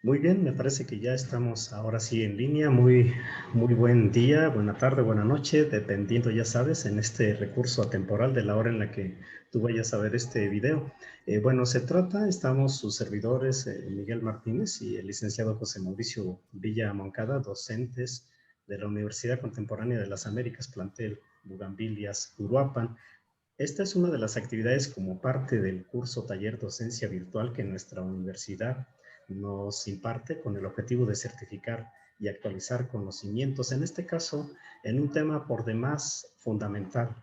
Muy bien, me parece que ya estamos ahora sí en línea. Muy buen día, buena tarde, buena noche, dependiendo, ya sabes, en este recurso atemporal de la hora en la que tú vayas a ver este video. Bueno, estamos sus servidores, Miguel Martínez y el licenciado José Mauricio Villa Moncada, docentes de la Universidad Contemporánea de las Américas, plantel Bugambilias, Uruapan. Esta es una de las actividades como parte del curso Taller Docencia Virtual que nuestra universidad nos imparte con el objetivo de certificar y actualizar conocimientos, en este caso, en un tema por demás fundamental,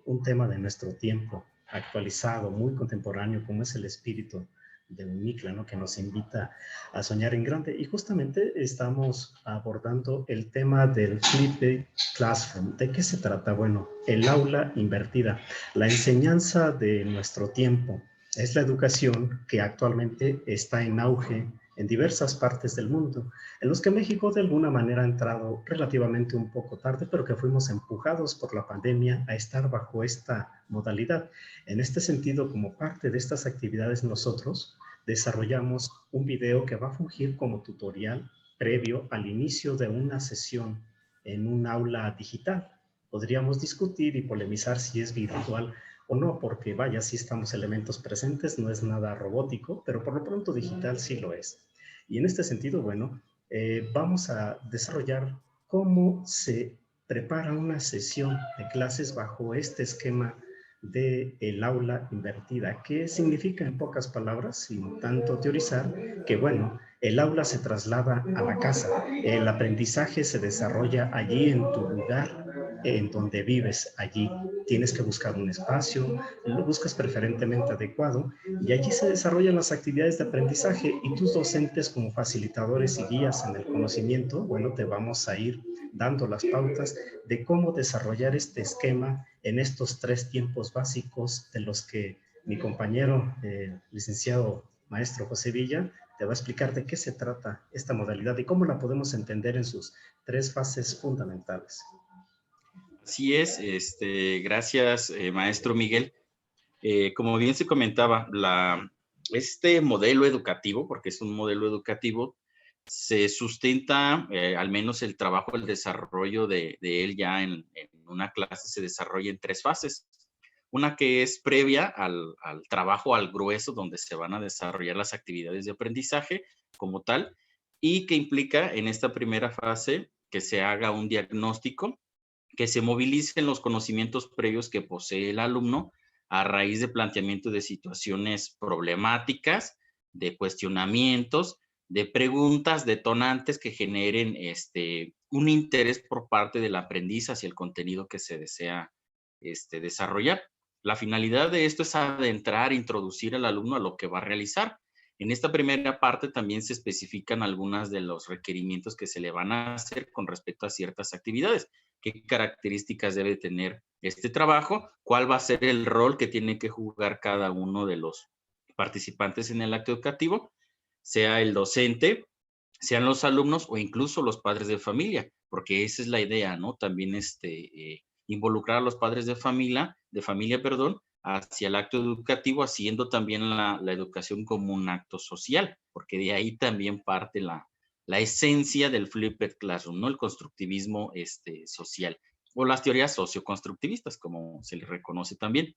un tema de nuestro tiempo, actualizado, muy contemporáneo, como es el espíritu de UNICLA, ¿no? Que nos invita a soñar en grande. Y justamente estamos abordando el tema del Flipped Classroom. ¿De qué se trata? Bueno, el aula invertida. La enseñanza de nuestro tiempo es la educación que actualmente está en auge en diversas partes del mundo, en los que México de alguna manera ha entrado relativamente un poco tarde, pero que fuimos empujados por la pandemia a estar bajo esta modalidad. En este sentido, como parte de estas actividades, nosotros desarrollamos un video que va a fungir como tutorial previo al inicio de una sesión en un aula digital. Podríamos discutir y polemizar si es virtual o no, porque vaya, sí estamos elementos presentes, no es nada robótico, pero por lo pronto digital sí lo es. Y en este sentido, bueno, vamos a desarrollar cómo se prepara una sesión de clases bajo este esquema de el aula invertida. ¿Qué significa en pocas palabras, sin tanto teorizar? Que bueno, el aula se traslada a la casa, el aprendizaje se desarrolla allí en tu lugar, en donde vives, allí tienes que buscar un espacio, lo buscas preferentemente adecuado y allí se desarrollan las actividades de aprendizaje y tus docentes como facilitadores y guías en el conocimiento, bueno, te vamos a ir dando las pautas de cómo desarrollar este esquema en estos tres tiempos básicos de los que mi compañero, licenciado maestro José Villa, te va a explicar de qué se trata esta modalidad y cómo la podemos entender en sus tres fases fundamentales. Así es, gracias, maestro Miguel. Como bien se comentaba, este modelo educativo, porque es un modelo educativo, se sustenta, al menos el trabajo, el desarrollo de él ya en una clase se desarrolla en tres fases. Una que es previa al trabajo, al grueso, donde se van a desarrollar las actividades de aprendizaje como tal, y que implica en esta primera fase que se haga un diagnóstico, que se movilicen los conocimientos previos que posee el alumno a raíz de planteamiento de situaciones problemáticas, de cuestionamientos, de preguntas detonantes que generen un interés por parte del aprendiz hacia el contenido que se desea desarrollar. La finalidad de esto es adentrar, introducir al alumno a lo que va a realizar. En esta primera parte también se especifican algunos de los requerimientos que se le van a hacer con respecto a ciertas actividades. Qué características debe tener este trabajo, cuál va a ser el rol que tiene que jugar cada uno de los participantes en el acto educativo, sea el docente, sean los alumnos o incluso los padres de familia, porque esa es la idea, ¿no? También involucrar a los padres de familia, perdón, hacia el acto educativo, haciendo también la educación como un acto social, porque de ahí también parte la esencia del flipped classroom, ¿no? El constructivismo social o las teorías socioconstructivistas, como se le reconoce también.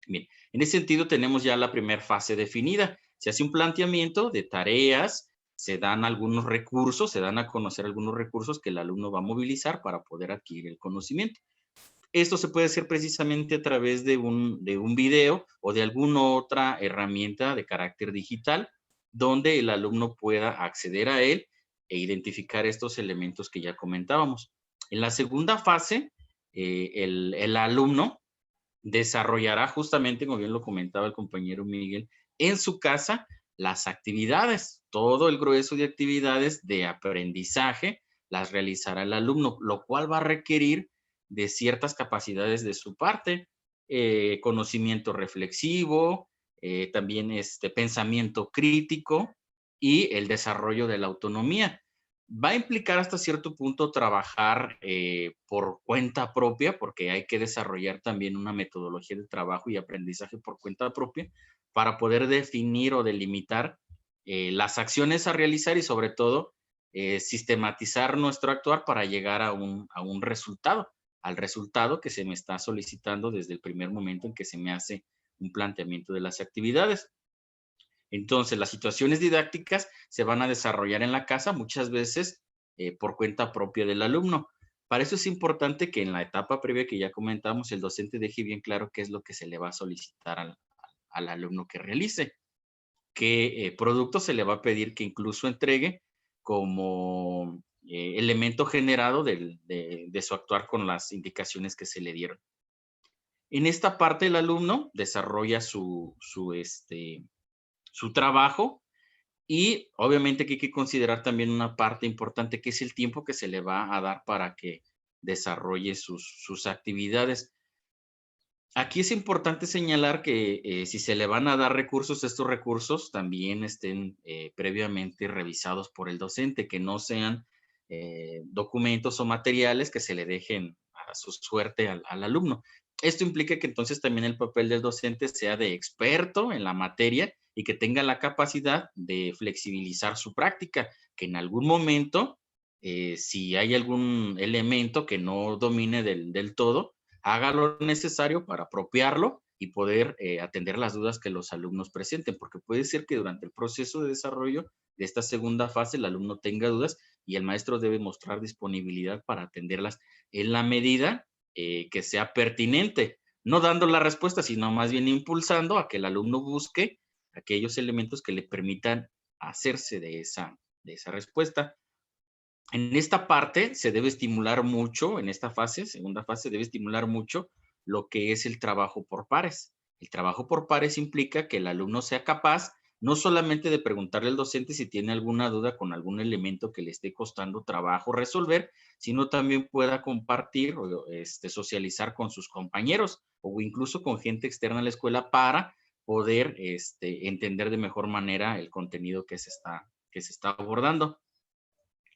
Bien, en ese sentido tenemos ya la primera fase definida. Se hace un planteamiento de tareas, se dan algunos recursos, se dan a conocer algunos recursos que el alumno va a movilizar para poder adquirir el conocimiento. Esto se puede hacer precisamente a través de un video o de alguna otra herramienta de carácter digital donde el alumno pueda acceder a él e identificar estos elementos que ya comentábamos. En la segunda fase, el alumno desarrollará justamente, como bien lo comentaba el compañero Miguel, en su casa las actividades, todo el grueso de actividades de aprendizaje las realizará el alumno, lo cual va a requerir de ciertas capacidades de su parte, conocimiento reflexivo, también pensamiento crítico y el desarrollo de la autonomía. Va a implicar hasta cierto punto trabajar por cuenta propia, porque hay que desarrollar también una metodología de trabajo y aprendizaje por cuenta propia para poder definir o delimitar las acciones a realizar y sobre todo sistematizar nuestro actuar para llegar a un resultado, al resultado que se me está solicitando desde el primer momento en que se me hace un planteamiento de las actividades. Entonces, las situaciones didácticas se van a desarrollar en la casa muchas veces por cuenta propia del alumno. Para eso es importante que en la etapa previa que ya comentamos, el docente deje bien claro qué es lo que se le va a solicitar al alumno que realice, qué producto se le va a pedir que incluso entregue como elemento generado de su actuar con las indicaciones que se le dieron. En esta parte el alumno desarrolla su trabajo y obviamente que hay que considerar también una parte importante que es el tiempo que se le va a dar para que desarrolle sus actividades. Aquí es importante señalar que si se le van a dar recursos, estos recursos también estén previamente revisados por el docente, que no sean documentos o materiales que se le dejen a su suerte al alumno. Esto implica que entonces también el papel del docente sea de experto en la materia y que tenga la capacidad de flexibilizar su práctica, que en algún momento, si hay algún elemento que no domine del todo, haga lo necesario para apropiarlo y poder atender las dudas que los alumnos presenten, porque puede ser que durante el proceso de desarrollo de esta segunda fase el alumno tenga dudas y el maestro debe mostrar disponibilidad para atenderlas en la medida que sea pertinente, no dando la respuesta, sino más bien impulsando a que el alumno busque aquellos elementos que le permitan hacerse de esa respuesta. En esta parte se debe estimular mucho, en esta fase, segunda fase, debe estimular mucho lo que es el trabajo por pares. El trabajo por pares implica que el alumno sea capaz no solamente de preguntarle al docente si tiene alguna duda con algún elemento que le esté costando trabajo resolver, sino también pueda compartir o socializar con sus compañeros o incluso con gente externa a la escuela para poder entender de mejor manera el contenido que se está abordando.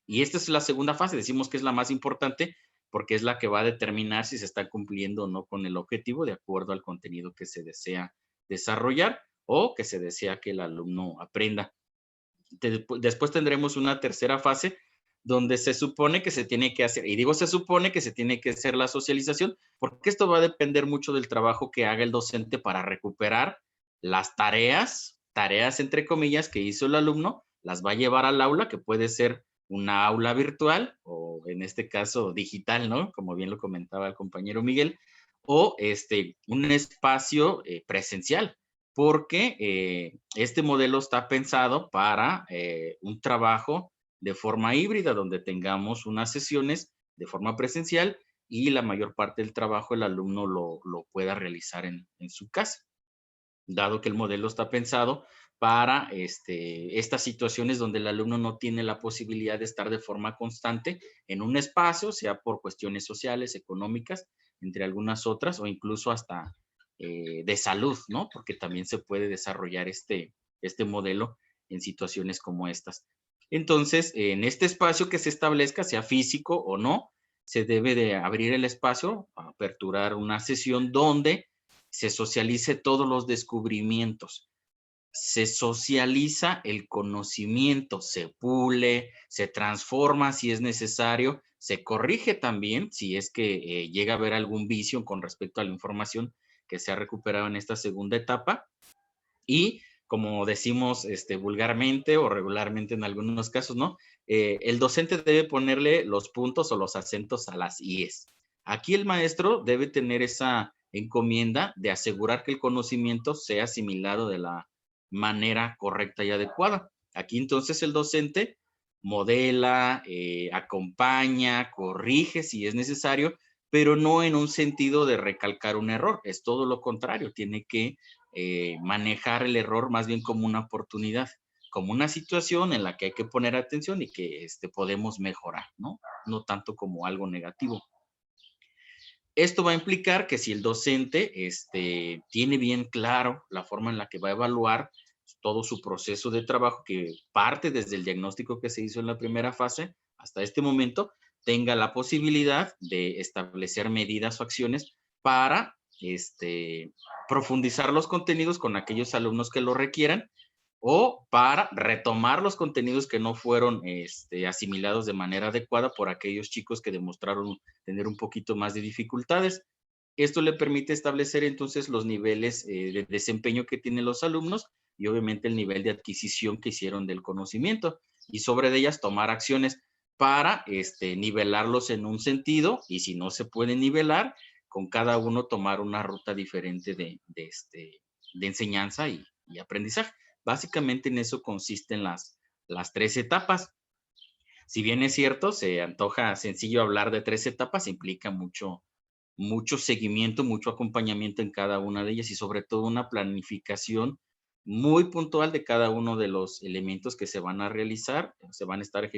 Y esta es la segunda fase, decimos que es la más importante porque es la que va a determinar si se está cumpliendo o no con el objetivo de acuerdo al contenido que se desea desarrollar o que se desea que el alumno aprenda. Después tendremos una tercera fase donde se supone que se tiene que hacer, y digo se supone que se tiene que hacer la socialización, porque esto va a depender mucho del trabajo que haga el docente para recuperar las tareas entre comillas que hizo el alumno, las va a llevar al aula, que puede ser una aula virtual o en este caso digital, ¿no? Como bien lo comentaba el compañero Miguel, o un espacio presencial, porque este modelo está pensado para un trabajo de forma híbrida, donde tengamos unas sesiones de forma presencial y la mayor parte del trabajo el alumno lo pueda realizar en su casa, dado que el modelo está pensado para estas situaciones donde el alumno no tiene la posibilidad de estar de forma constante en un espacio, sea por cuestiones sociales, económicas, entre algunas otras, o incluso hasta de salud, ¿no? Porque también se puede desarrollar este modelo en situaciones como estas. Entonces, en este espacio que se establezca, sea físico o no, se debe de abrir el espacio, aperturar una sesión donde se socialice todos los descubrimientos, se socializa el conocimiento, se pule, se transforma si es necesario, se corrige también si es que llega a haber algún vicio con respecto a la información que se ha recuperado en esta segunda etapa y como decimos vulgarmente o regularmente en algunos casos, ¿no? El docente debe ponerle los puntos o los acentos a las IES. Aquí el maestro debe tener esa encomienda de asegurar que el conocimiento sea asimilado de la manera correcta y adecuada. Aquí entonces el docente modela, acompaña, corrige si es necesario, pero no en un sentido de recalcar un error, es todo lo contrario, tiene que manejar el error más bien como una oportunidad, como una situación en la que hay que poner atención y que podemos mejorar, ¿no? No tanto como algo negativo. Esto va a implicar que si el docente tiene bien claro la forma en la que va a evaluar todo su proceso de trabajo, que parte desde el diagnóstico que se hizo en la primera fase hasta este momento, tenga la posibilidad de establecer medidas o acciones para profundizar los contenidos con aquellos alumnos que lo requieran o para retomar los contenidos que no fueron asimilados de manera adecuada por aquellos chicos que demostraron tener un poquito más de dificultades. Esto le permite establecer entonces los niveles de desempeño que tienen los alumnos y obviamente el nivel de adquisición que hicieron del conocimiento, y sobre de ellas tomar acciones para nivelarlos en un sentido, y si no se puede nivelar, con cada uno tomar una ruta diferente de enseñanza y aprendizaje. Básicamente en eso consisten las 3 etapas. Si bien es cierto, se antoja sencillo hablar de 3 etapas, implica mucho seguimiento, mucho acompañamiento en cada una de ellas y sobre todo una planificación muy puntual de cada uno de los elementos que se van a realizar, se van a estar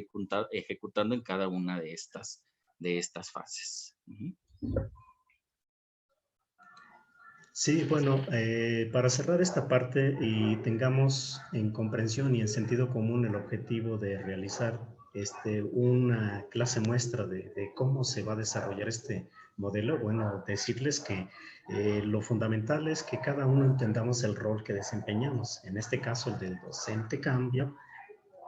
ejecutando en cada una de estas fases. Sí, bueno, para cerrar esta parte y tengamos en comprensión y en sentido común el objetivo de realizar una clase muestra de cómo se va a desarrollar este modelo, bueno, decirles que lo fundamental es que cada uno entendamos el rol que desempeñamos. En este caso, el del docente cambia.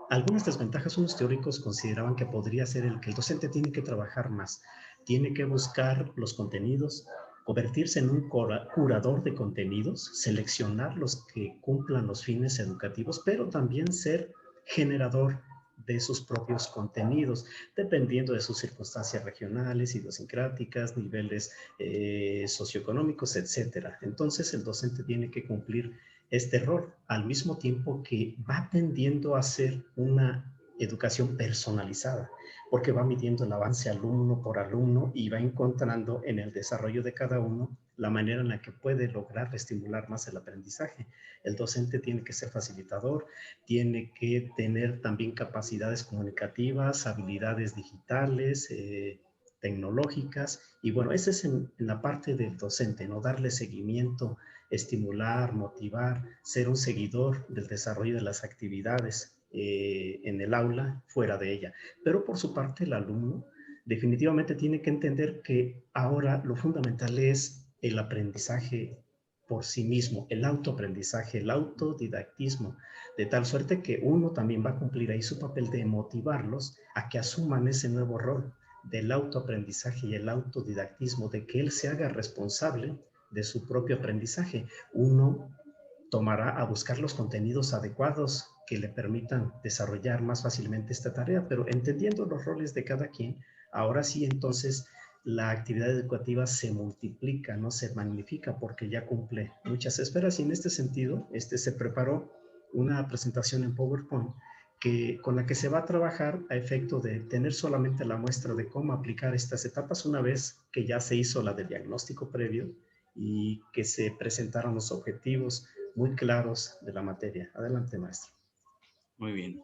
Algunas desventajas, unos teóricos consideraban que podría ser el que el docente tiene que trabajar más, tiene que buscar los contenidos, convertirse en un curador de contenidos, seleccionar los que cumplan los fines educativos, pero también ser generador de sus propios contenidos, dependiendo de sus circunstancias regionales, idiosincráticas, niveles socioeconómicos, etcétera. Entonces, el docente tiene que cumplir este rol, al mismo tiempo que va tendiendo a ser una educación personalizada, porque va midiendo el avance alumno por alumno y va encontrando en el desarrollo de cada uno la manera en la que puede lograr estimular más el aprendizaje. El docente tiene que ser facilitador, tiene que tener también capacidades comunicativas, habilidades digitales, tecnológicas, y bueno, esa es en la parte del docente, ¿no? Darle seguimiento, estimular, motivar, ser un seguidor del desarrollo de las actividades en el aula, fuera de ella. Pero por su parte, el alumno definitivamente tiene que entender que ahora lo fundamental es el aprendizaje por sí mismo, el autoaprendizaje, el autodidactismo, de tal suerte que uno también va a cumplir ahí su papel de motivarlos a que asuman ese nuevo rol del autoaprendizaje y el autodidactismo, de que él se haga responsable de su propio aprendizaje. Uno tomará a buscar los contenidos adecuados que le permitan desarrollar más fácilmente esta tarea, pero entendiendo los roles de cada quien, ahora sí entonces la actividad educativa se multiplica, no se magnifica, porque ya cumple muchas esferas, y en este sentido se preparó una presentación en PowerPoint con la que se va a trabajar a efecto de tener solamente la muestra de cómo aplicar estas etapas una vez que ya se hizo la de diagnóstico previo y que se presentaron los objetivos muy claros de la materia. Adelante, maestro. Muy bien.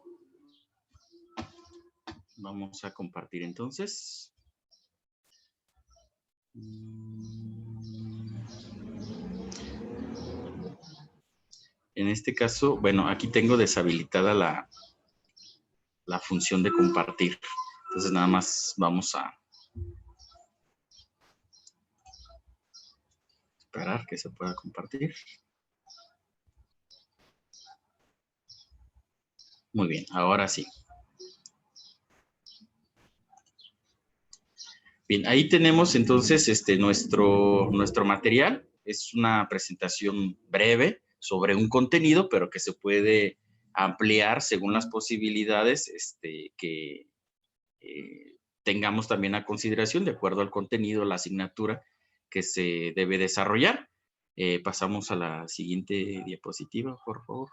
Vamos a compartir entonces. En este caso, bueno, aquí tengo deshabilitada la función de compartir. Entonces nada más vamos a esperar que se pueda compartir. Muy bien, ahora sí. Bien, ahí tenemos entonces nuestro material. Es una presentación breve sobre un contenido, pero que se puede ampliar según las posibilidades que tengamos también a consideración de acuerdo al contenido, la asignatura que se debe desarrollar. Pasamos a la siguiente diapositiva, por favor.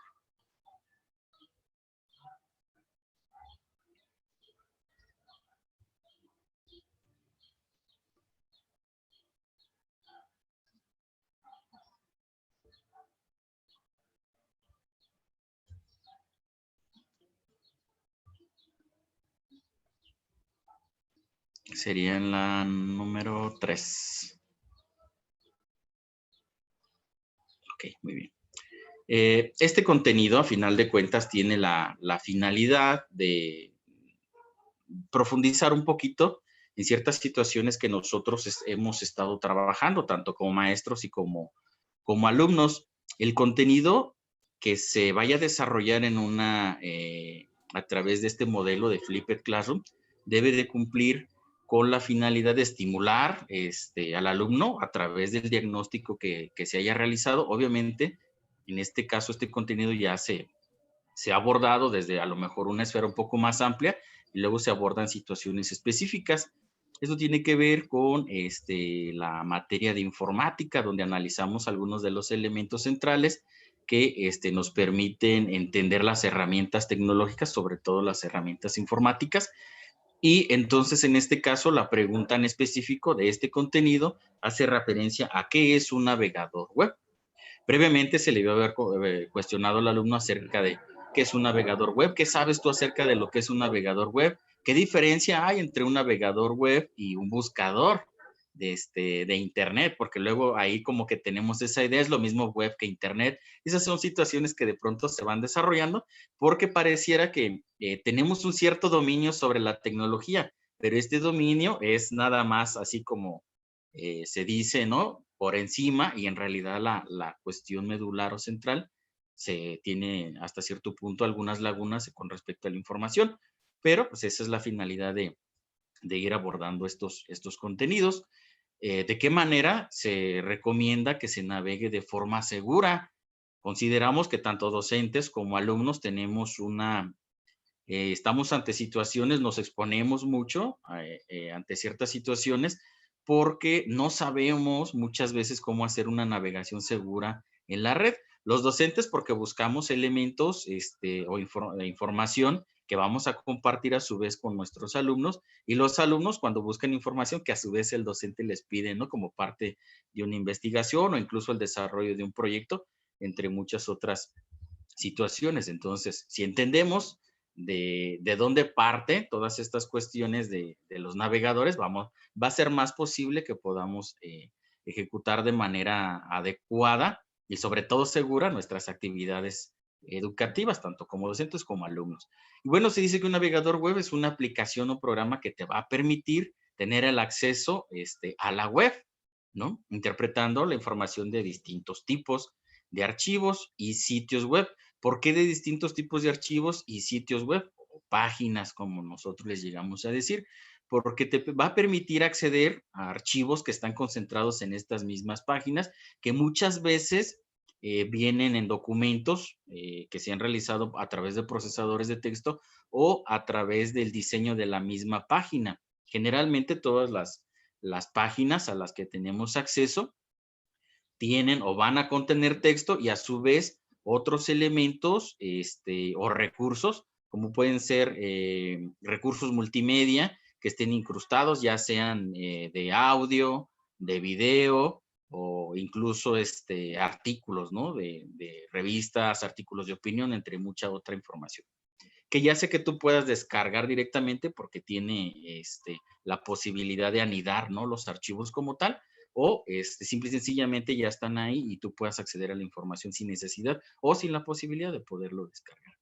Sería en la número 3. Ok, muy bien. Este contenido, a final de cuentas, tiene la finalidad de profundizar un poquito en ciertas situaciones que nosotros hemos estado trabajando, tanto como maestros y como alumnos. El contenido que se vaya a desarrollar en a través de este modelo de Flipped Classroom, debe de cumplir con la finalidad de estimular al alumno a través del diagnóstico que se haya realizado. Obviamente, en este caso, este contenido ya se ha abordado desde a lo mejor una esfera un poco más amplia y luego se abordan situaciones específicas. Esto tiene que ver con la materia de informática, donde analizamos algunos de los elementos centrales que nos permiten entender las herramientas tecnológicas, sobre todo las herramientas informáticas. Y entonces, en este caso, la pregunta en específico de este contenido hace referencia a qué es un navegador web. Previamente se le iba a haber cuestionado al alumno acerca de qué es un navegador web, qué sabes tú acerca de lo que es un navegador web, qué diferencia hay entre un navegador web y un buscador de internet, porque luego ahí como que tenemos esa idea, es lo mismo web que internet. Esas son situaciones que de pronto se van desarrollando porque pareciera que tenemos un cierto dominio sobre la tecnología, pero este dominio es nada más así como se dice, ¿no? Por encima, y en realidad la cuestión medular o central se tiene hasta cierto punto algunas lagunas con respecto a la información, pero pues esa es la finalidad de ir abordando estos contenidos. ¿De qué manera se recomienda que se navegue de forma segura? Consideramos que tanto docentes como alumnos tenemos estamos ante situaciones, nos exponemos mucho ante ciertas situaciones porque no sabemos muchas veces cómo hacer una navegación segura en la red. Los docentes porque buscamos elementos información que vamos a compartir a su vez con nuestros alumnos, y los alumnos cuando buscan información que a su vez el docente les pide, ¿no? Como parte de una investigación o incluso el desarrollo de un proyecto, entre muchas otras situaciones. Entonces, si entendemos de dónde parte todas estas cuestiones de los navegadores, va a ser más posible que podamos ejecutar de manera adecuada y sobre todo segura nuestras actividades educativas, tanto como docentes como alumnos. Y bueno, se dice que un navegador web es una aplicación o programa que te va a permitir tener el acceso a la web, ¿no? Interpretando la información de distintos tipos de archivos y sitios web. ¿Por qué de distintos tipos de archivos y sitios web o páginas, como nosotros les llegamos a decir? Porque te va a permitir acceder a archivos que están concentrados en estas mismas páginas, que muchas veces vienen en documentos que se han realizado a través de procesadores de texto o a través del diseño de la misma página. Generalmente todas las páginas a las que tenemos acceso tienen o van a contener texto y a su vez otros elementos o recursos, como pueden ser recursos multimedia que estén incrustados, ya sean de audio, de video o incluso artículos, ¿no? De revistas, artículos de opinión, entre mucha otra información. Que ya sé que tú puedas descargar directamente porque tiene la posibilidad de anidar, ¿no? Los archivos como tal, o simple y sencillamente ya están ahí y tú puedas acceder a la información sin necesidad o sin la posibilidad de poderlo descargar.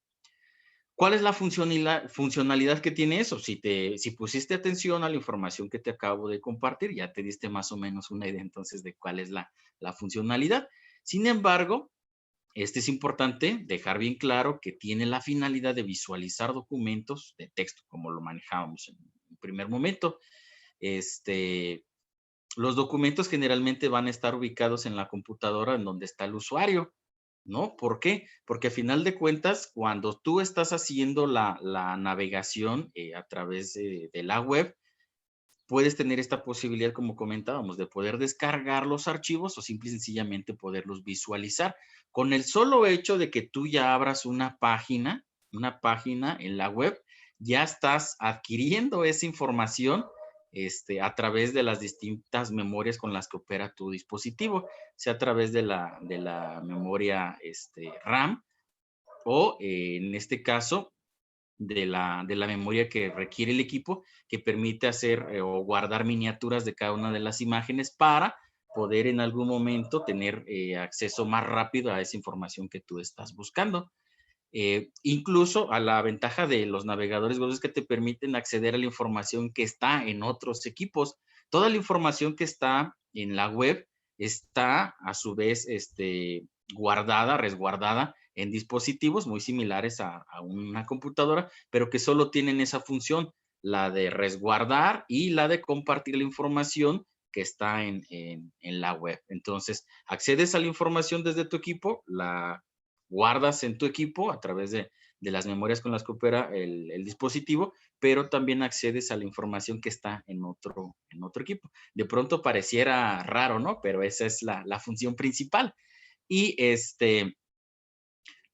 ¿Cuál es la funcionalidad que tiene eso? Si pusiste atención a la información que te acabo de compartir, ya te diste más o menos una idea entonces de cuál es la funcionalidad. Sin embargo, es importante dejar bien claro que tiene la finalidad de visualizar documentos de texto, como lo manejábamos en un primer momento. Los documentos generalmente van a estar ubicados en la computadora en donde está el usuario, ¿no? ¿Por qué? Porque a final de cuentas, cuando tú estás haciendo la navegación a través de la web, puedes tener esta posibilidad, como comentábamos, de poder descargar los archivos o simple y sencillamente poderlos visualizar. Con el solo hecho de que tú ya abras una página en la web, ya estás adquiriendo esa información a través de las distintas memorias con las que opera tu dispositivo, sea a través de la memoria RAM o en este caso de la memoria que requiere el equipo, que permite hacer o guardar miniaturas de cada una de las imágenes para poder en algún momento tener acceso más rápido a esa información que tú estás buscando. Incluso a la ventaja de los navegadores web es que te permiten acceder a la información que está en otros equipos. Toda la información que está en la web está a su vez guardada, resguardada en dispositivos muy similares a una computadora, pero que solo tienen esa función, la de resguardar y la de compartir la información que está en la web. Entonces, accedes a la información desde tu equipo, la guardas en tu equipo a través de las memorias con las que opera el dispositivo, pero también accedes a la información que está en otro equipo. De pronto pareciera raro, ¿no? Pero esa es la función principal. Y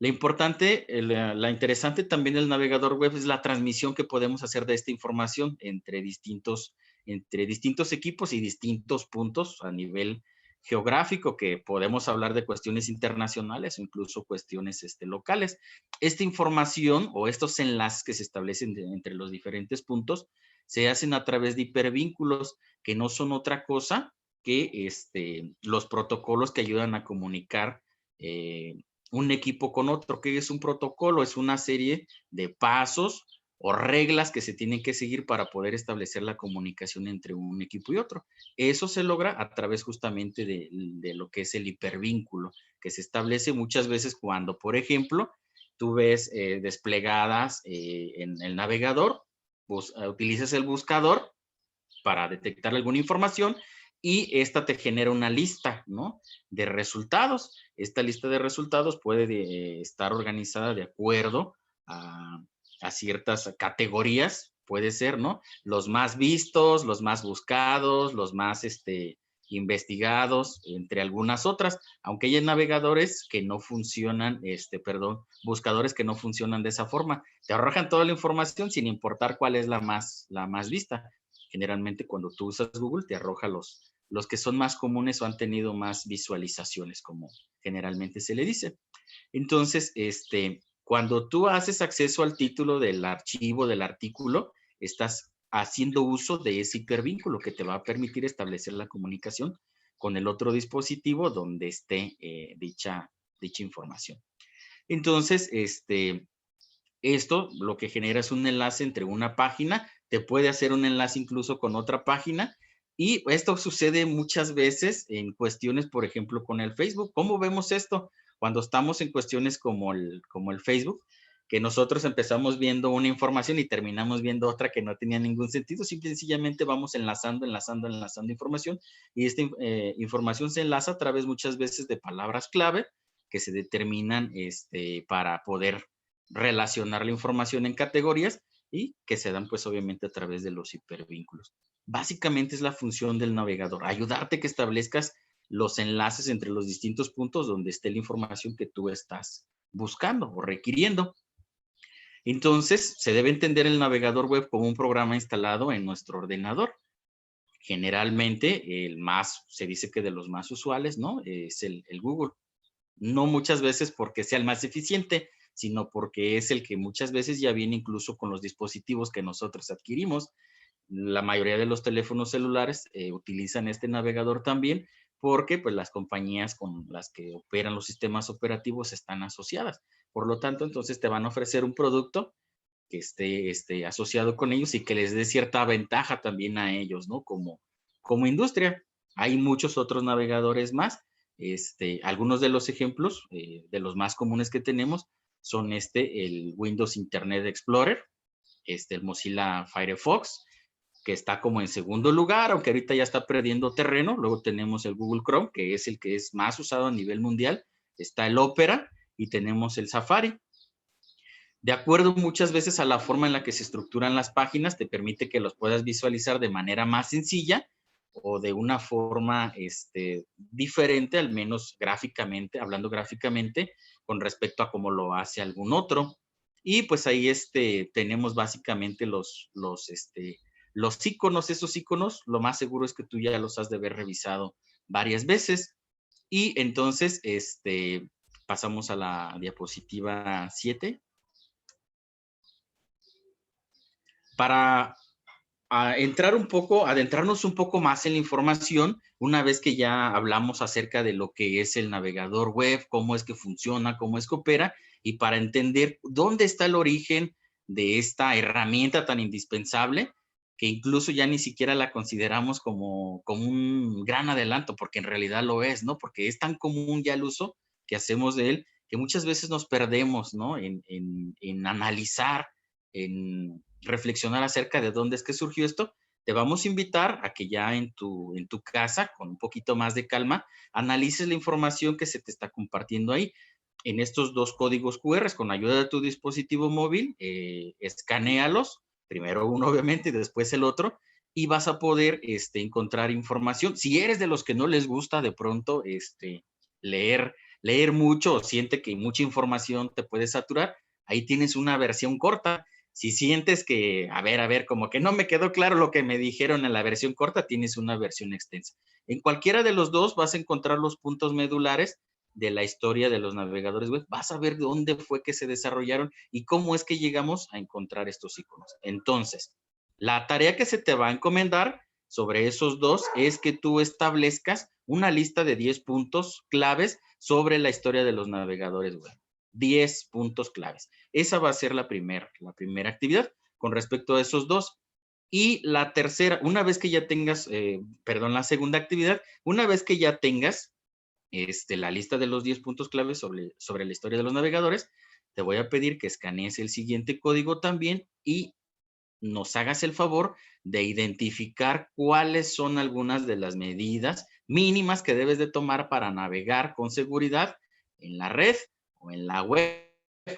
la importante, la interesante también del navegador web es la transmisión que podemos hacer de esta información entre distintos equipos y distintos puntos a nivel geográfico, que podemos hablar de cuestiones internacionales o incluso cuestiones locales. Esta información o estos enlaces que se establecen entre los diferentes puntos se hacen a través de hipervínculos, que no son otra cosa que los protocolos que ayudan a comunicar un equipo con otro. ¿Qué es un protocolo? Es una serie de pasos o reglas que se tienen que seguir para poder establecer la comunicación entre un equipo y otro. Eso se logra a través justamente de lo que es el hipervínculo, que se establece muchas veces cuando, por ejemplo, tú ves desplegadas en el navegador, utilizas el buscador para detectar alguna información y esta te genera una lista, ¿no? De resultados. Esta lista de resultados puede estar organizada de acuerdo a ciertas categorías, puede ser, ¿no? Los más vistos, los más buscados, los más investigados, entre algunas otras, aunque hay navegadores que no funcionan, buscadores que no funcionan de esa forma. Te arrojan toda la información sin importar cuál es la más vista. Generalmente cuando tú usas Google te arroja los que son más comunes o han tenido más visualizaciones, como generalmente se le dice. Entonces, cuando tú haces acceso al título del archivo, del artículo, estás haciendo uso de ese hipervínculo que te va a permitir establecer la comunicación con el otro dispositivo donde esté dicha información. Entonces, esto lo que genera es un enlace entre una página, te puede hacer un enlace incluso con otra página, y esto sucede muchas veces en cuestiones, por ejemplo, con el Facebook. ¿Cómo vemos esto? Cuando estamos en cuestiones como el Facebook, que nosotros empezamos viendo una información y terminamos viendo otra que no tenía ningún sentido, simple y sencillamente vamos enlazando información, y esta información se enlaza a través muchas veces de palabras clave que se determinan para poder relacionar la información en categorías y que se dan pues obviamente a través de los hipervínculos. Básicamente es la función del navegador, ayudarte a que establezcas los enlaces entre los distintos puntos donde esté la información que tú estás buscando o requiriendo. Entonces, se debe entender el navegador web como un programa instalado en nuestro ordenador. Generalmente, se dice que de los más usuales, ¿no? Es el Google. No muchas veces porque sea el más eficiente, sino porque es el que muchas veces ya viene incluso con los dispositivos que nosotros adquirimos. La mayoría de los teléfonos celulares utilizan este navegador también porque pues las compañías con las que operan los sistemas operativos están asociadas. Por lo tanto, entonces te van a ofrecer un producto que esté asociado con ellos y que les dé cierta ventaja también a ellos, ¿no? Como industria. Hay muchos otros navegadores más. Algunos de los ejemplos de los más comunes que tenemos son el Windows Internet Explorer, el Mozilla Firefox, que está como en segundo lugar, aunque ahorita ya está perdiendo terreno. Luego tenemos el Google Chrome, que es el que es más usado a nivel mundial. Está el Opera y tenemos el Safari. De acuerdo muchas veces a la forma en la que se estructuran las páginas, te permite que los puedas visualizar de manera más sencilla o de una forma diferente, al menos gráficamente, hablando gráficamente, con respecto a cómo lo hace algún otro. Y pues ahí tenemos básicamente los iconos. Esos iconos, lo más seguro es que tú ya los has de haber revisado varias veces. Y entonces, pasamos a la diapositiva 7. Para adentrarnos un poco más en la información, una vez que ya hablamos acerca de lo que es el navegador web, cómo es que funciona, cómo es que opera, y para entender dónde está el origen de esta herramienta tan indispensable, que incluso ya ni siquiera la consideramos como un gran adelanto, porque en realidad lo es, ¿no? Porque es tan común ya el uso que hacemos de él, que muchas veces nos perdemos, ¿no? En analizar, en reflexionar acerca de dónde es que surgió esto. Te vamos a invitar a que ya en tu casa, con un poquito más de calma, analices la información que se te está compartiendo ahí. En estos dos códigos QR, con ayuda de tu dispositivo móvil, escanéalos, primero uno obviamente y después el otro, y vas a poder encontrar información. Si eres de los que no les gusta de pronto leer mucho o siente que mucha información te puede saturar, ahí tienes una versión corta. Si sientes que, a ver, como que no me quedó claro lo que me dijeron en la versión corta, tienes una versión extensa. En cualquiera de los dos vas a encontrar los puntos medulares de la historia de los navegadores web. Vas a ver dónde fue que se desarrollaron y cómo es que llegamos a encontrar estos iconos. Entonces, la tarea que se te va a encomendar sobre esos dos es que tú establezcas una lista de 10 puntos claves sobre la historia de los navegadores web. 10 puntos claves. Esa va a ser la primera actividad con respecto a esos dos. Y la tercera, una vez que ya tengas, la segunda actividad, una vez que ya tengas la lista de los 10 puntos claves sobre la historia de los navegadores, te voy a pedir que escanees el siguiente código también y nos hagas el favor de identificar cuáles son algunas de las medidas mínimas que debes de tomar para navegar con seguridad en la red o en la web,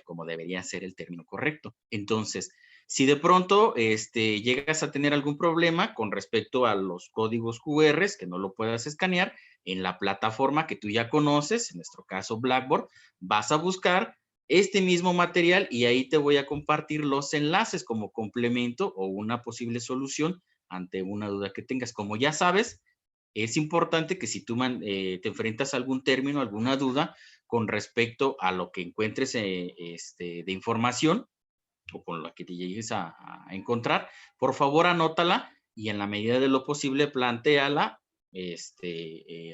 como debería ser el término correcto. Entonces, si de pronto llegas a tener algún problema con respecto a los códigos QR, que no lo puedas escanear, en la plataforma que tú ya conoces, en nuestro caso Blackboard, vas a buscar este mismo material y ahí te voy a compartir los enlaces como complemento o una posible solución ante una duda que tengas. Como ya sabes, es importante que si tú te enfrentas a algún término, alguna duda con respecto a lo que encuentres de información o con la que te llegues a encontrar, por favor anótala y en la medida de lo posible plantéala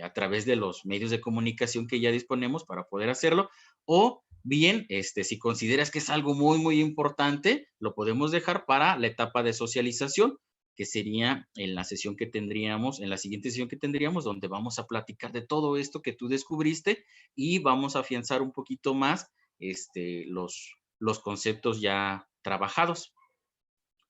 a través de los medios de comunicación que ya disponemos para poder hacerlo, o bien, si consideras que es algo muy, muy importante, lo podemos dejar para la etapa de socialización, que sería en la sesión que tendríamos, en la siguiente sesión que tendríamos, donde vamos a platicar de todo esto que tú descubriste y vamos a afianzar un poquito más los conceptos ya trabajados.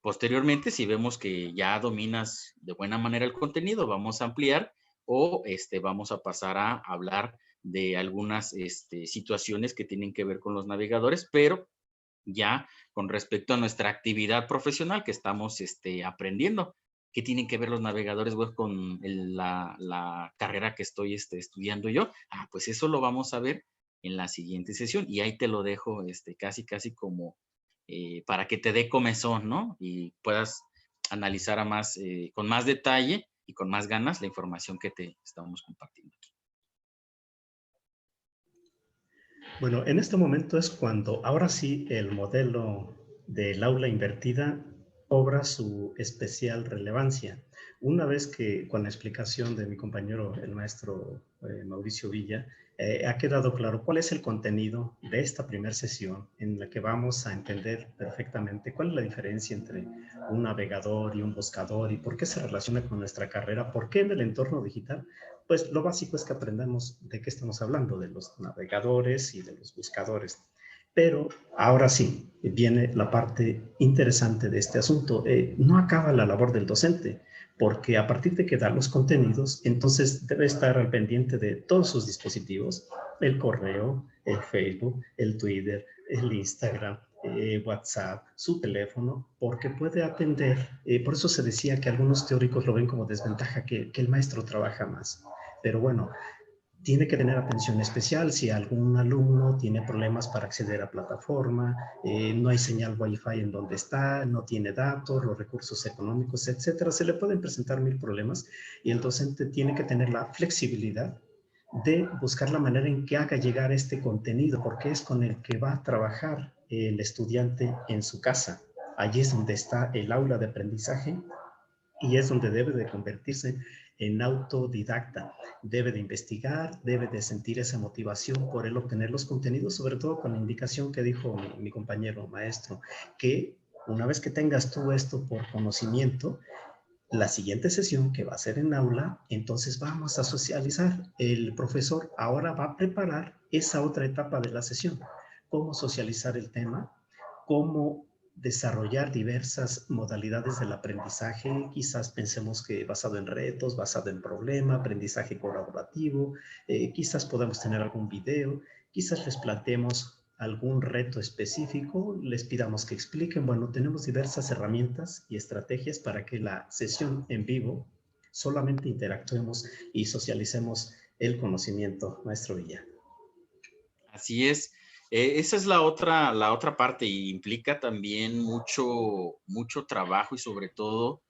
Posteriormente, si vemos que ya dominas de buena manera el contenido, vamos a ampliar o vamos a pasar a hablar de algunas situaciones que tienen que ver con los navegadores, pero ya con respecto a nuestra actividad profesional que estamos aprendiendo. ¿Qué tienen que ver los navegadores web con la carrera que estoy estudiando yo? Pues eso lo vamos a ver en la siguiente sesión y ahí te lo dejo casi como para que te dé comezón, ¿no? Y puedas analizar con más detalle y con más ganas la información que te estamos compartiendo aquí. Bueno, en este momento es cuando ahora sí el modelo del aula invertida cobra su especial relevancia. Una vez que con la explicación de mi compañero, el maestro Mauricio Villa, ha quedado claro cuál es el contenido de esta primera sesión en la que vamos a entender perfectamente cuál es la diferencia entre un navegador y un buscador y por qué se relaciona con nuestra carrera, por qué en el entorno digital. Pues lo básico es que aprendamos de qué estamos hablando, de los navegadores y de los buscadores. Pero ahora sí, viene la parte interesante de este asunto. No acaba la labor del docente, porque a partir de que da los contenidos, entonces debe estar al pendiente de todos sus dispositivos, el correo, el Facebook, el Twitter, el Instagram, WhatsApp, su teléfono, porque puede atender. Por eso se decía que algunos teóricos lo ven como desventaja, que el maestro trabaja más. Pero bueno, tiene que tener atención especial si algún alumno tiene problemas para acceder a plataforma, no hay señal Wi-Fi en donde está, no tiene datos, los recursos económicos, etcétera. Se le pueden presentar mil problemas y el docente tiene que tener la flexibilidad de buscar la manera en que haga llegar este contenido, porque es con el que va a trabajar el estudiante en su casa. Allí es donde está el aula de aprendizaje y es donde debe de convertirse en autodidacta. Debe de investigar, debe de sentir esa motivación por el obtener los contenidos, sobre todo con la indicación que dijo mi compañero maestro, que una vez que tengas tú esto por conocimiento, La siguiente sesión, que va a ser en aula, entonces vamos a socializar. El profesor ahora va a preparar esa otra etapa de la sesión. Cómo socializar el tema, cómo desarrollar diversas modalidades del aprendizaje. Quizás pensemos que basado en retos, basado en problema, aprendizaje colaborativo. Quizás podamos tener algún video. Quizás les planteemos algún reto específico, les pidamos que expliquen. Bueno, tenemos diversas herramientas y estrategias para que la sesión en vivo solamente interactuemos y socialicemos el conocimiento, maestro Villa. Así es. Esa es la otra parte, y implica también mucho trabajo y sobre todo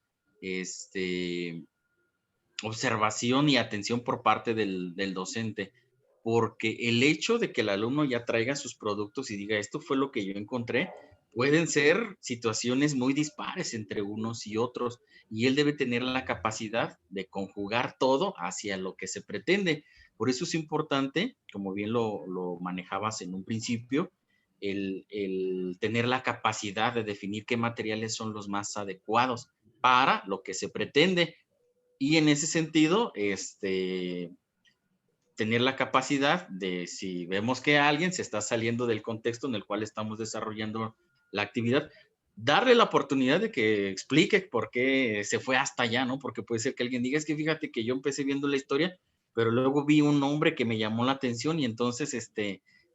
observación y atención por parte del docente, porque el hecho de que el alumno ya traiga sus productos y diga, esto fue lo que yo encontré, pueden ser situaciones muy dispares entre unos y otros, y él debe tener la capacidad de conjugar todo hacia lo que se pretende. Por eso es importante, como bien lo manejabas en un principio, el tener la capacidad de definir qué materiales son los más adecuados para lo que se pretende. Y en ese sentido, tener la capacidad de, si vemos que alguien se está saliendo del contexto en el cual estamos desarrollando la actividad, darle la oportunidad de que explique por qué se fue hasta allá, ¿no? Porque puede ser que alguien diga, es que fíjate que yo empecé viendo la historia, pero luego vi un nombre que me llamó la atención y entonces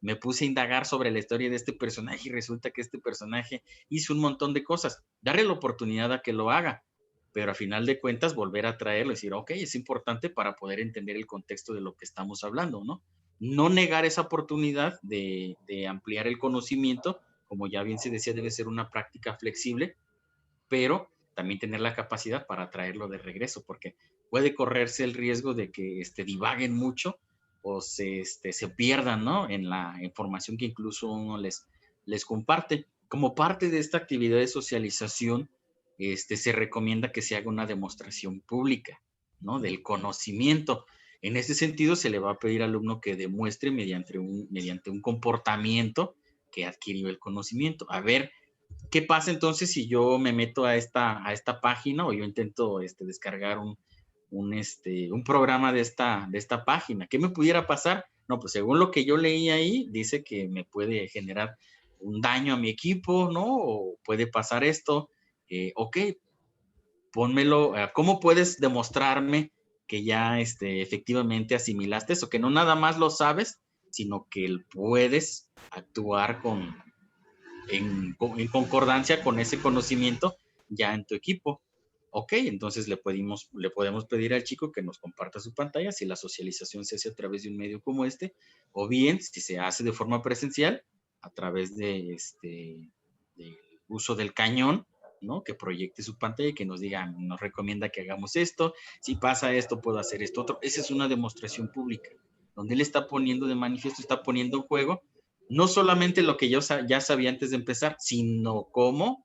me puse a indagar sobre la historia de este personaje y resulta que este personaje hizo un montón de cosas. Darle la oportunidad a que lo haga, pero a final de cuentas volver a traerlo y decir, ok, es importante para poder entender el contexto de lo que estamos hablando, ¿no? No negar esa oportunidad de ampliar el conocimiento, como ya bien se decía, debe ser una práctica flexible, pero también tener la capacidad para traerlo de regreso, porque puede correrse el riesgo de que divaguen mucho o se pierdan, ¿no? En la información que incluso uno les comparte. Como parte de esta actividad de socialización, se recomienda que se haga una demostración pública, ¿no? Del conocimiento. En ese sentido, se le va a pedir al alumno que demuestre mediante un comportamiento que adquirió el conocimiento. A ver, ¿qué pasa entonces si yo me meto a esta página o yo intento descargar un programa de esta página? ¿Qué me pudiera pasar? No, pues según lo que yo leí ahí, dice que me puede generar un daño a mi equipo, ¿no? O puede pasar esto. Ok, pónmelo. ¿Cómo puedes demostrarme que ya efectivamente asimilaste eso? Que no nada más lo sabes, sino que puedes actuar en concordancia con ese conocimiento ya en tu equipo. Ok, entonces le podemos pedir al chico que nos comparta su pantalla si la socialización se hace a través de un medio como este, o bien si se hace de forma presencial a través de uso del cañón, ¿no? Que proyecte su pantalla y que nos diga, nos recomienda que hagamos esto, si pasa esto, puedo hacer esto otro. Esa es una demostración pública, donde él está poniendo de manifiesto, está poniendo en juego no solamente lo que yo ya sabía antes de empezar, sino cómo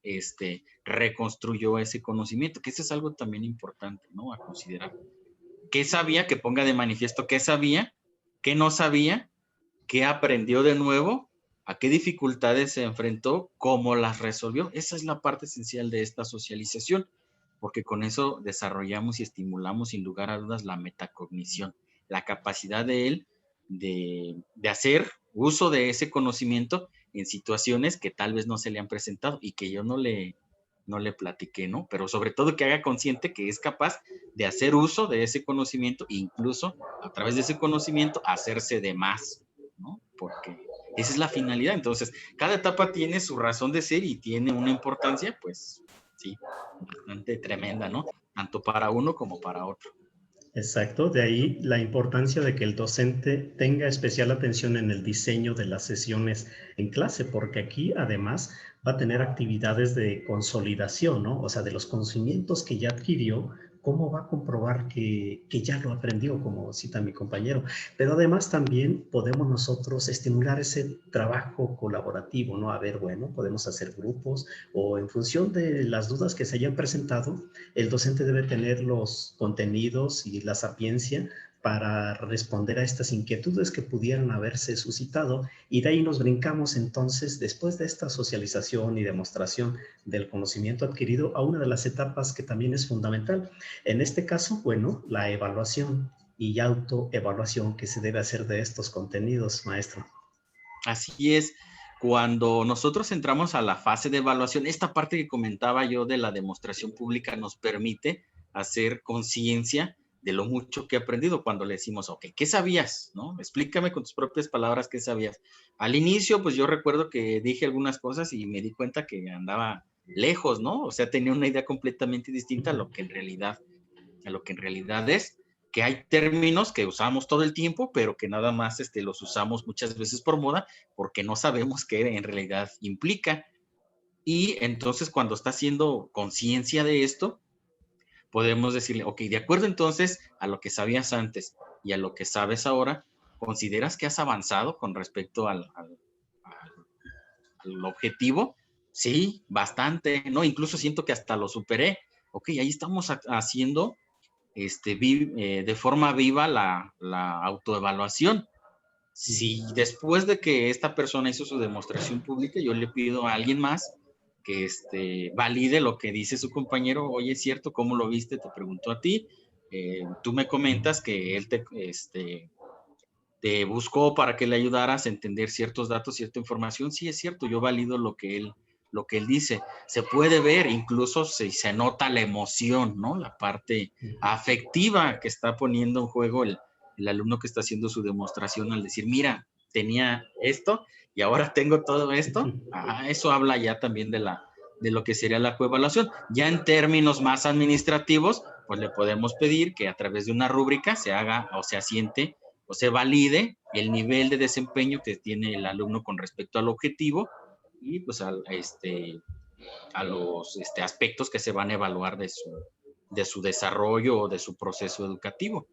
reconstruyó ese conocimiento, que eso es algo también importante, ¿no? A considerar. ¿Qué sabía? Que ponga de manifiesto qué sabía, qué no sabía, qué aprendió de nuevo, a qué dificultades se enfrentó, cómo las resolvió. Esa es la parte esencial de esta socialización, porque con eso desarrollamos y estimulamos sin lugar a dudas la metacognición, la capacidad de él de hacer uso de ese conocimiento en situaciones que tal vez no se le han presentado y que yo no le platiqué, ¿no? Pero sobre todo que haga consciente que es capaz de hacer uso de ese conocimiento e incluso a través de ese conocimiento hacerse de más, ¿no? Porque esa es la finalidad. Entonces, cada etapa tiene su razón de ser y tiene una importancia, pues sí, bastante tremenda, ¿no? Tanto para uno como para otro. Exacto, de ahí la importancia de que el docente tenga especial atención en el diseño de las sesiones en clase, porque aquí además va a tener actividades de consolidación, ¿no? O sea, de los conocimientos que ya adquirió, cómo va a comprobar que ya lo aprendió, como cita mi compañero. Pero además también podemos nosotros estimular ese trabajo colaborativo, ¿no? A ver, bueno, podemos hacer grupos o en función de las dudas que se hayan presentado, el docente debe tener los contenidos y la sapiencia para responder a estas inquietudes que pudieran haberse suscitado, y de ahí nos brincamos entonces, después de esta socialización y demostración del conocimiento adquirido, a una de las etapas que también es fundamental. En este caso, bueno, la evaluación y autoevaluación que se debe hacer de estos contenidos, maestro. Así es. Cuando nosotros entramos a la fase de evaluación, esta parte que comentaba yo de la demostración pública nos permite hacer conciencia de lo mucho que he aprendido cuando le decimos, ok, ¿qué sabías? ¿No? Explícame con tus propias palabras qué sabías. Al inicio, pues yo recuerdo que dije algunas cosas y me di cuenta que andaba lejos, ¿no? O sea, tenía una idea completamente distinta a lo que en realidad es, que hay términos que usamos todo el tiempo, pero que nada más los usamos muchas veces por moda, porque no sabemos qué en realidad implica. Y entonces cuando está haciendo conciencia de esto, podemos decirle, ok, de acuerdo entonces a lo que sabías antes y a lo que sabes ahora, ¿consideras que has avanzado con respecto al objetivo? Sí, bastante, ¿no? Incluso siento que hasta lo superé. Ok, ahí estamos haciendo de forma viva la autoevaluación. Si después de que esta persona hizo su demostración pública, yo le pido a alguien más que valide lo que dice su compañero. Oye, ¿es cierto? ¿Cómo lo viste? Te preguntó a ti. Tú me comentas que él te buscó para que le ayudaras a entender ciertos datos, cierta información. Sí, es cierto, yo valido lo que él dice. Se puede ver, incluso se nota la emoción, ¿no? La parte afectiva que está poniendo en juego el alumno que está haciendo su demostración al decir, mira, tenía esto y ahora tengo todo esto. Eso habla ya también de lo que sería la coevaluación. Ya en términos más administrativos, pues le podemos pedir que a través de una rúbrica se haga o se asiente o se valide el nivel de desempeño que tiene el alumno con respecto al objetivo y pues a los aspectos que se van a evaluar de su desarrollo o de su proceso educativo.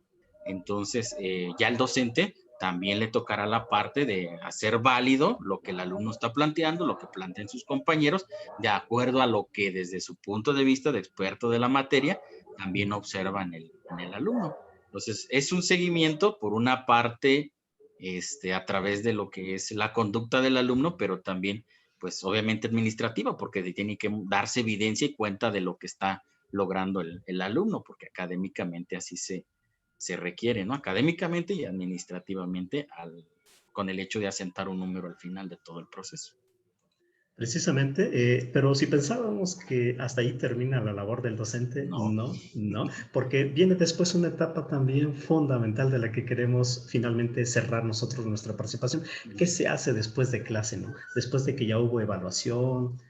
Entonces, ya el docente también le tocará la parte de hacer válido lo que el alumno está planteando, lo que plantean sus compañeros, de acuerdo a lo que desde su punto de vista de experto de la materia, también observa en el alumno. Entonces, es un seguimiento por una parte a través de lo que es la conducta del alumno, pero también, pues obviamente administrativa, porque tiene que darse evidencia y cuenta de lo que está logrando el alumno, porque académicamente así se requiere, ¿no? Académicamente y administrativamente con el hecho de asentar un número al final de todo el proceso. Precisamente, pero si pensábamos que hasta ahí termina la labor del docente, no, porque viene después una etapa también fundamental de la que queremos finalmente cerrar nosotros nuestra participación. ¿Qué se hace después de clase, no? Después de que ya hubo evaluación,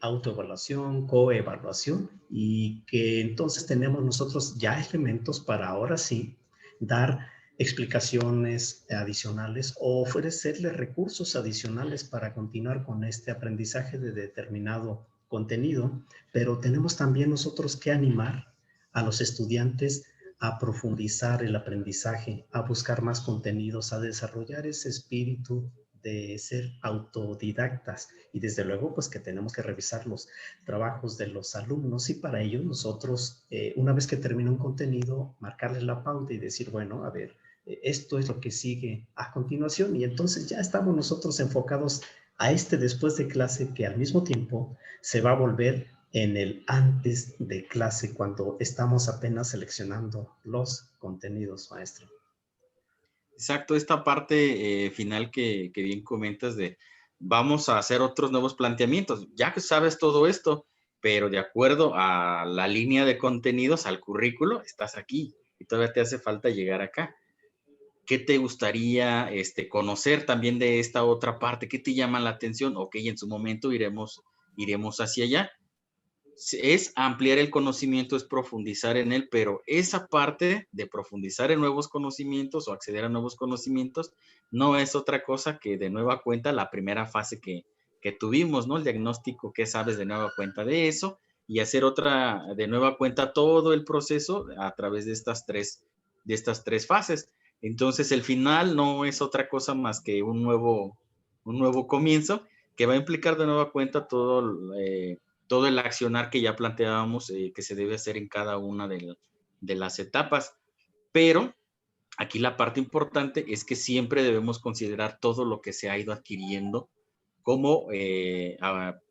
autoevaluación, coevaluación, y que entonces tenemos nosotros ya elementos para ahora sí dar explicaciones adicionales o ofrecerle recursos adicionales para continuar con este aprendizaje de determinado contenido, pero tenemos también nosotros que animar a los estudiantes a profundizar el aprendizaje, a buscar más contenidos, a desarrollar ese espíritu de ser autodidactas, y desde luego pues que tenemos que revisar los trabajos de los alumnos, y para ello nosotros una vez que termina un contenido marcarle la pauta y decir, bueno, a ver, esto es lo que sigue a continuación, y entonces ya estamos nosotros enfocados a después de clase, que al mismo tiempo se va a volver en el antes de clase, cuando estamos apenas seleccionando los contenidos, maestro. Exacto, esta parte final que bien comentas de vamos a hacer otros nuevos planteamientos. Ya que sabes todo esto, pero de acuerdo a la línea de contenidos, al currículo, estás aquí y todavía te hace falta llegar acá. ¿Qué te gustaría conocer también de esta otra parte? ¿Qué te llama la atención? Ok, en su momento iremos hacia allá. Es ampliar el conocimiento, es profundizar en él, pero esa parte de profundizar en nuevos conocimientos o acceder a nuevos conocimientos no es otra cosa que de nueva cuenta la primera fase que tuvimos, ¿no? El diagnóstico, ¿qué sabes de nueva cuenta de eso? Y hacer otra de nueva cuenta todo el proceso a través de estas tres fases. Entonces el final no es otra cosa más que un nuevo comienzo que va a implicar de nueva cuenta todo el accionar que ya planteábamos que se debe hacer en cada una de las etapas. Pero Aquí la parte importante es que siempre debemos considerar todo lo que se ha ido adquiriendo como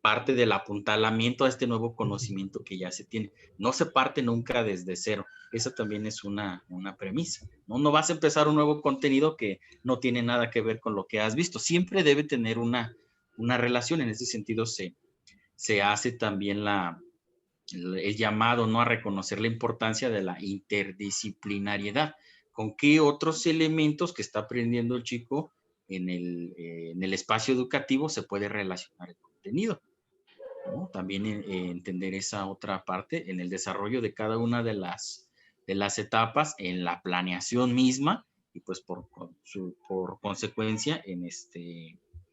parte del apuntalamiento a este nuevo conocimiento que ya se tiene. No se parte nunca desde cero. Esa también es una premisa, ¿no? No vas a empezar un nuevo contenido que no tiene nada que ver con lo que has visto. Siempre debe tener una relación. En ese sentido se hace también el llamado, ¿no?, a reconocer la importancia de la interdisciplinariedad. ¿Con qué otros elementos que está aprendiendo el chico en el espacio educativo se puede relacionar el contenido, ¿no? También entender esa otra parte en el desarrollo de cada una de las etapas, en la planeación misma y pues por consecuencia en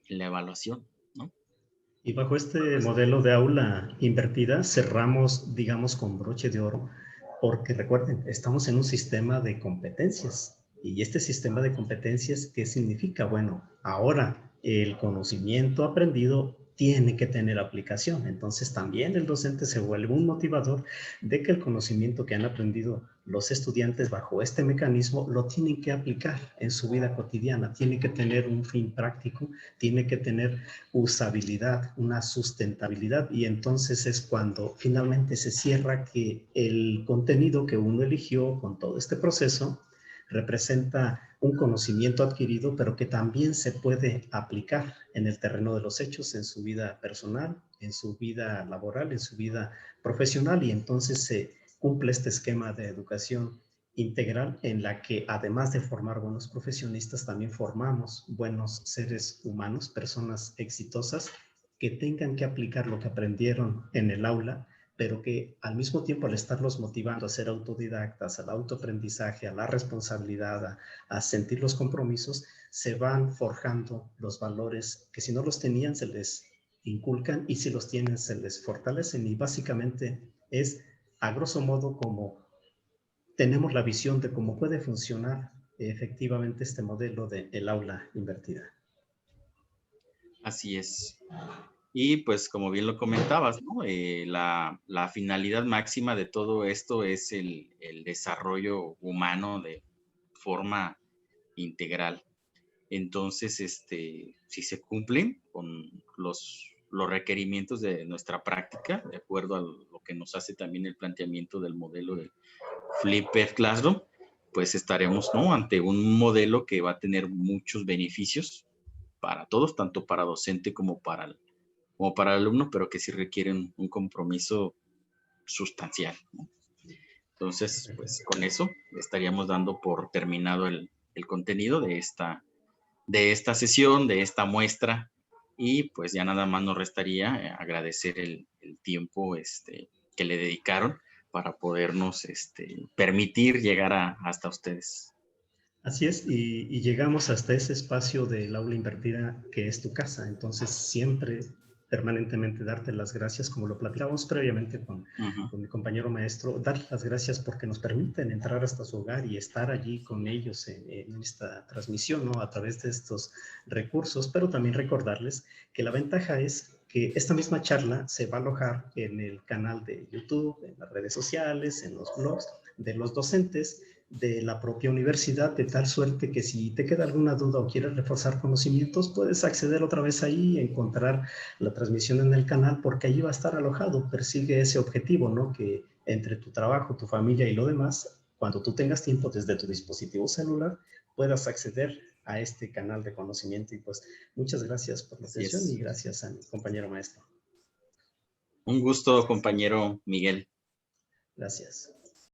la evaluación, ¿no? Y bajo este modelo de aula invertida cerramos, digamos, con broche de oro, porque recuerden, estamos en un sistema de competencias. Y este sistema de competencias, ¿qué significa? Bueno, ahora el conocimiento aprendido tiene que tener aplicación. Entonces también el docente se vuelve un motivador de que el conocimiento que han aprendido los estudiantes bajo este mecanismo lo tienen que aplicar en su vida cotidiana, tiene que tener un fin práctico, tiene que tener usabilidad, una sustentabilidad, y entonces es cuando finalmente se cierra que el contenido que uno eligió con todo este proceso representa un conocimiento adquirido, pero que también se puede aplicar en el terreno de los hechos, en su vida personal, en su vida laboral, en su vida profesional, y entonces se cumple este esquema de educación integral en la que además de formar buenos profesionistas, también formamos buenos seres humanos, personas exitosas que tengan que aplicar lo que aprendieron en el aula, pero que al mismo tiempo al estarlos motivando a ser autodidactas, al autoaprendizaje, a la responsabilidad, a sentir los compromisos, se van forjando los valores que si no los tenían se les inculcan y si los tienen se les fortalecen, y básicamente es a grosso modo como tenemos la visión de cómo puede funcionar efectivamente este modelo del aula invertida. Así es. Y pues como bien lo comentabas, ¿no? La finalidad máxima de todo esto es el desarrollo humano de forma integral. Entonces, si se cumplen con los requerimientos de nuestra práctica, de acuerdo a lo que nos hace también el planteamiento del modelo del Flipped Classroom, pues estaremos, ¿no?, ante un modelo que va a tener muchos beneficios para todos, tanto para docente como para el alumno, pero que sí requieren un compromiso sustancial, ¿no? Entonces, pues con eso estaríamos dando por terminado el contenido de esta sesión, de esta muestra, y pues ya nada más nos restaría agradecer el tiempo que le dedicaron para podernos permitir llegar hasta ustedes. Así es, y llegamos hasta ese espacio del aula invertida que es tu casa. Entonces, siempre, permanentemente, darte las gracias, como lo platicábamos previamente con mi compañero maestro, dar las gracias porque nos permiten entrar hasta su hogar y estar allí con ellos en esta transmisión, ¿no?, a través de estos recursos, pero también recordarles que la ventaja es que esta misma charla se va a alojar en el canal de YouTube, en las redes sociales, en los blogs de los docentes de la propia universidad, de tal suerte que si te queda alguna duda o quieres reforzar conocimientos, puedes acceder otra vez ahí, encontrar la transmisión en el canal, porque allí va a estar alojado. Persigue ese objetivo, ¿no?, que entre tu trabajo, tu familia y lo demás, cuando tú tengas tiempo desde tu dispositivo celular, puedas acceder a este canal de conocimiento. Y pues muchas gracias por la Así atención y es. gracias a mi compañero maestro. Un gusto, compañero Miguel. Gracias.